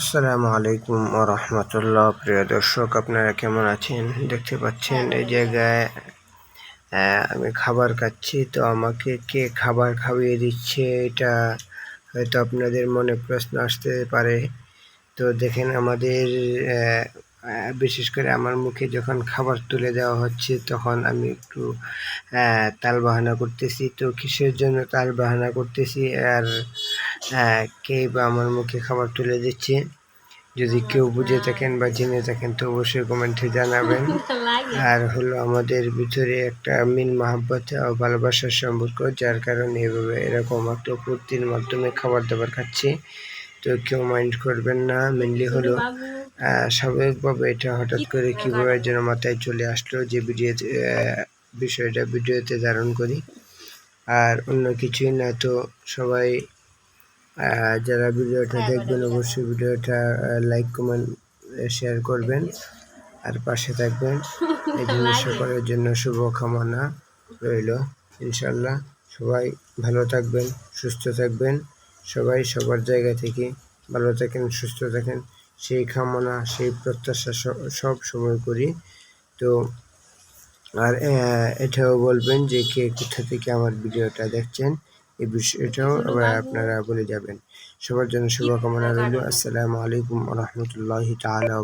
আসসালামু আলাইকুম ওয়া রাহমাতুল্লাহ। প্রিয় দর্শক, আপনারা কেমন আছেন? দেখতে পাচ্ছেন এই জায়গায় আমি খাবার খাচ্ছি। তো আমাকে কে খাবার খাইয়ে দিচ্ছে, এটা হয়তো আপনাদের মনে প্রশ্ন আসতে পারে। তো দেখেন, আমাদের বিশেষ করে আমার মুখে যখন খাবার তুলে দেওয়া হচ্ছে, তখন আমি একটু তালবাহানা করতেছি। তো কিসের জন্য তালবাহানা করতেছি, আর কে বা আমার মুখে খাবার তুলে দিচ্ছে, যদি কেউ বুঝে থাকেন বা জেনে থাকেন তো অবশ্যই কমেন্টে জানাবেন। আর হলো, আমাদের ভিতরে একটা মিল মহাব্বত ও ভালোবাসার সম্পর্ক, যার কারণে এভাবে এরকম একটা পদ্ধতির মাধ্যমে খাবার দাবার খাচ্ছি। তো কেউ মাইন্ড করবেন না। মেনলি হলো স্বাভাবিকভাবে এটা হঠাৎ করে কীভাবে যেন মাথায় চলে আসলো যে বিষয়টা ভিডিওতে ধারণ করি, আর অন্য কিছুই না। তো সবাই যারা ভিডিওটা দেখবেন অবশ্যই ভিডিওটা লাইক কমেন্ট শেয়ার করবেন আর পাশে থাকবেন। এই জন্য সকলের জন্য শুভকামনা রইল। ইনশাল্লাহ সবাই ভালো থাকবেন, সুস্থ থাকবেন। সবাই সবার জায়গা থেকে ভালো থাকেন, সুস্থ থাকেন, সেই কামনা, সেই প্রত্যাশা সব সময় করি। তো আর এটাও বলবেন যে কে কোথা থেকে আমার ভিডিওটা দেখছেন, এই বিষয়টাও আপনারা বলে যাবেন। সবার জন্য শুভকামনা রইল। আসসালামু আলাইকুম ওয়া রাহমাতুল্লাহি তাআলা।